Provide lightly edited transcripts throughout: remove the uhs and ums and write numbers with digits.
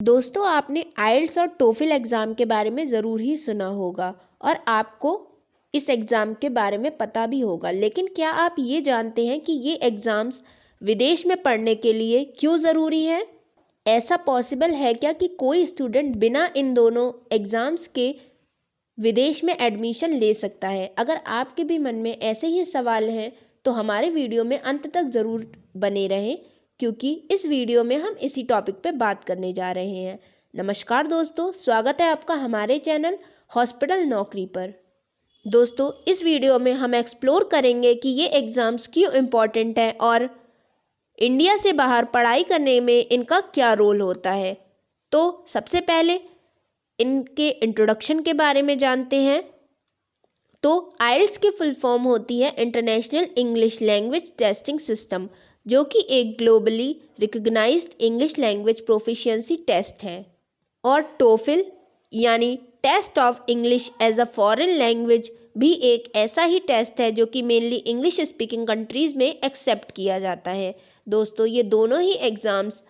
दोस्तों, आपने आइल्स और टोफिल एग्ज़ाम के बारे में ज़रूर ही सुना होगा और आपको इस एग्ज़ाम के बारे में पता भी होगा। लेकिन क्या आप ये जानते हैं कि ये एग्ज़ाम्स विदेश में पढ़ने के लिए क्यों ज़रूरी है? ऐसा पॉसिबल है क्या कि कोई स्टूडेंट बिना इन दोनों एग्ज़ाम्स के विदेश में एडमिशन ले सकता है? अगर आपके भी मन में ऐसे ही सवाल हैं तो हमारे वीडियो में अंत तक ज़रूर बने रहें, क्योंकि इस वीडियो में हम इसी टॉपिक पे बात करने जा रहे हैं। नमस्कार दोस्तों, स्वागत है आपका हमारे चैनल हॉस्पिटल नौकरी पर। दोस्तों, इस वीडियो में हम एक्सप्लोर करेंगे कि ये एग्ज़ाम्स क्यों इम्पॉर्टेंट हैं और इंडिया से बाहर पढ़ाई करने में इनका क्या रोल होता है। तो सबसे पहले इनके इंट्रोडक्शन के बारे में जानते हैं। तो आइल्स की फुल फॉर्म होती है international English language testing system, जो कि एक globally recognised English language proficiency test है। और टोफिल यानी test of English as a foreign language भी एक ऐसा ही टेस्ट है जो कि मेनली इंग्लिश स्पीकिंग कंट्रीज़ में एक्सेप्ट किया जाता है। दोस्तों, ये दोनों ही एग्ज़ाम्स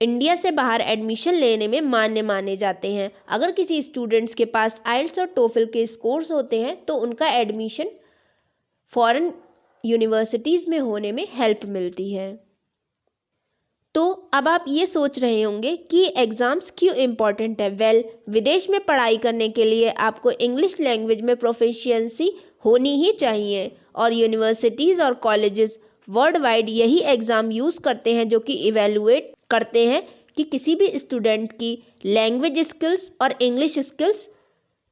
इंडिया से बाहर एडमिशन लेने में मान्य माने जाते हैं। अगर किसी स्टूडेंट्स के पास आइल्स और टोफिल के स्कोर्स होते हैं तो उनका एडमिशन फॉरेन यूनिवर्सिटीज़ में होने में हेल्प मिलती है। तो अब आप ये सोच रहे होंगे कि एग्ज़ाम्स क्यों इम्पॉर्टेंट है। विदेश में पढ़ाई करने के लिए आपको इंग्लिश लैंग्वेज में प्रोफिशिएंसी होनी ही चाहिए और यूनिवर्सिटीज़ और कॉलेजेस वर्ल्ड वाइड यही एग्ज़ाम यूज़ करते हैं जो कि इवेलुएट करते हैं कि किसी भी स्टूडेंट की लैंग्वेज स्किल्स और इंग्लिश स्किल्स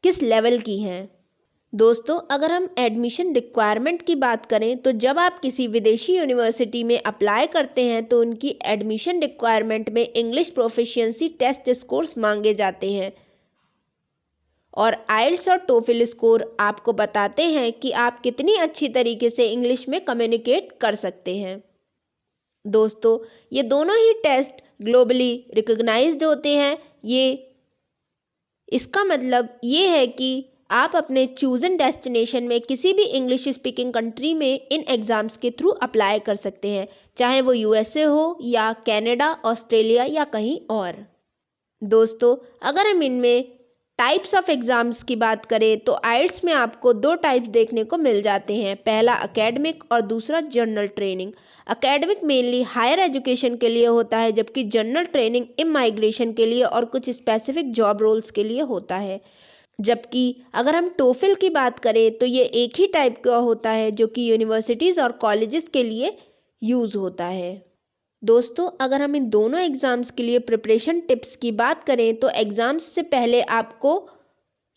किस लेवल की हैं। दोस्तों, अगर हम एडमिशन रिक्वायरमेंट की बात करें तो जब आप किसी विदेशी यूनिवर्सिटी में अप्लाई करते हैं तो उनकी एडमिशन रिक्वायरमेंट में इंग्लिश प्रोफिशिएंसी टेस्ट स्कोर्स मांगे जाते हैं और आइल्स और टोफिल स्कोर आपको बताते हैं कि आप कितनी अच्छी तरीके से इंग्लिश में कम्युनिकेट कर सकते हैं। दोस्तों, ये दोनों ही टेस्ट ग्लोबली रिकग्नाइज्ड होते हैं। इसका मतलब ये है कि आप अपने चूजन डेस्टिनेशन में किसी भी इंग्लिश स्पीकिंग कंट्री में इन एग्ज़ाम्स के थ्रू अप्लाई कर सकते हैं, चाहे वो यूएसए हो या कनाडा, ऑस्ट्रेलिया या कहीं और। दोस्तों, अगर हम इनमें टाइप्स ऑफ एग्ज़ाम्स की बात करें तो आइल्स में आपको दो टाइप्स देखने को मिल जाते हैं। पहला एकेडमिक और दूसरा general training. Academic mainly higher education के लिए होता है, जबकि जनरल ट्रेनिंग इमाइग्रेशन के लिए और कुछ स्पेसिफिक जॉब रोल्स के लिए होता है। जबकि अगर हम टोफिल की बात करें तो ये एक ही टाइप का होता है जो कि यूनिवर्सिटीज़ और कॉलेजेस के लिए यूज़ होता है। दोस्तों, अगर हम इन दोनों एग्ज़ाम्स के लिए प्रिपरेशन टिप्स की बात करें तो एग्ज़ाम्स से पहले आपको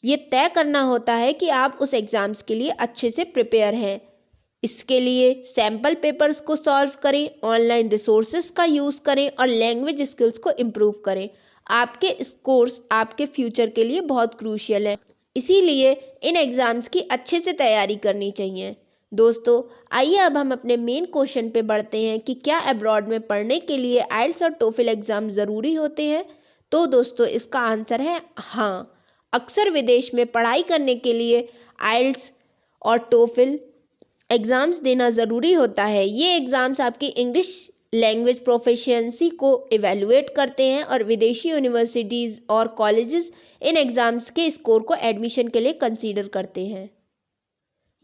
ये तय करना होता है कि आप उस एग्ज़ाम्स के लिए अच्छे से प्रिपेयर हैं। इसके लिए सैम्पल पेपर्स को सॉल्व करें, ऑनलाइन रिसोर्सेज का यूज़ करें और लैंग्वेज स्किल्स को इम्प्रूव करें। आपके स्कोर्स आपके फ्यूचर के लिए बहुत क्रूशियल है, इसीलिए इन एग्ज़ाम्स की अच्छे से तैयारी करनी चाहिए। दोस्तों, आइए अब हम अपने मेन क्वेश्चन पे बढ़ते हैं कि क्या अब्रॉड में पढ़ने के लिए आइल्स और टोफिल एग्ज़ाम ज़रूरी होते हैं। तो दोस्तों, इसका आंसर है हाँ। अक्सर विदेश में पढ़ाई करने के लिए आइल्स और टोफिल एग्ज़ाम्स देना ज़रूरी होता है। ये एग्ज़ाम्स आपकी इंग्लिश लैंग्वेज प्रोफिशिएंसी को इवेलुएट करते हैं और विदेशी यूनिवर्सिटीज़ और कॉलेजेस इन एग्ज़ाम्स के स्कोर को एडमिशन के लिए कंसीडर करते हैं।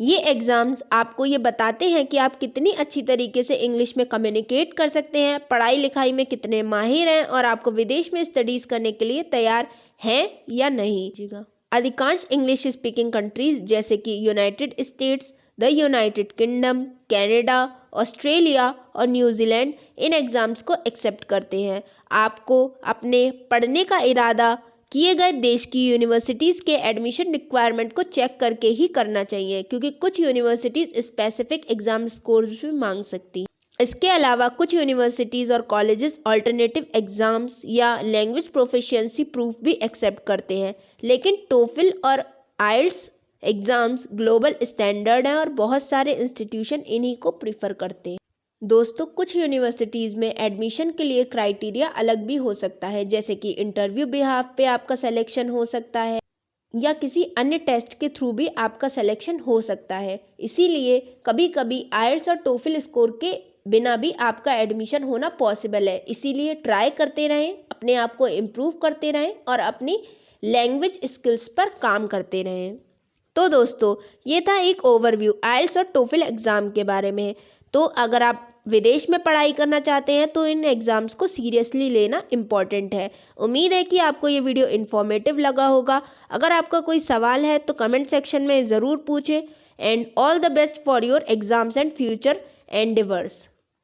ये एग्ज़ाम्स आपको ये बताते हैं कि आप कितनी अच्छी तरीके से इंग्लिश में कम्युनिकेट कर सकते हैं, पढ़ाई लिखाई में कितने माहिर हैं और आपको विदेश में स्टडीज़ करने के लिए तैयार हैं या नहीं। अधिकांश इंग्लिश स्पीकिंग कंट्रीज़ जैसे कि United states, the United kingdom, Canada, Australia और न्यूजीलैंड इन एग्ज़ाम्स को एक्सेप्ट करते हैं। आपको अपने पढ़ने का इरादा किए गए देश की यूनिवर्सिटीज़ के एडमिशन रिक्वायरमेंट को चेक करके ही करना चाहिए, क्योंकि कुछ यूनिवर्सिटीज़ स्पेसिफिक एग्ज़ाम स्कोर्स भी मांग सकती हैं। इसके अलावा कुछ यूनिवर्सिटीज़ और कॉलेजेस अल्टरनेटिव एग्ज़ाम्स या लैंग्वेज प्रोफिशिएंसी प्रूफ भी एक्सेप्ट करते हैं। लेकिन टोफिल और आइल्स एग्ज़ाम्स ग्लोबल स्टैंडर्ड हैं और बहुत सारे इंस्टीट्यूशन इन्हीं को प्रीफर करते हैं। दोस्तों, कुछ यूनिवर्सिटीज़ में एडमिशन के लिए क्राइटेरिया अलग भी हो सकता है, जैसे कि इंटरव्यू बिहाफ पे आपका सिलेक्शन हो सकता है या किसी अन्य टेस्ट के थ्रू भी आपका सिलेक्शन हो सकता है। इसीलिए कभी कभी आइल्स और टोफिल स्कोर के बिना भी आपका एडमिशन होना पॉसिबल है। इसीलिए ट्राई करते रहें, अपने आप को इम्प्रूव करते रहें और अपनी लैंग्वेज स्किल्स पर काम करते रहें। तो दोस्तों, ये था एक ओवरव्यू आइल्स और टोफिल एग्ज़ाम के बारे में। तो अगर आप विदेश में पढ़ाई करना चाहते हैं तो इन एग्ज़ाम्स को सीरियसली लेना इम्पॉर्टेंट है। उम्मीद है कि आपको ये वीडियो इन्फॉर्मेटिव लगा होगा। अगर आपका कोई सवाल है तो कमेंट सेक्शन में ज़रूर पूछें। And all the best for your exams and future endeavours.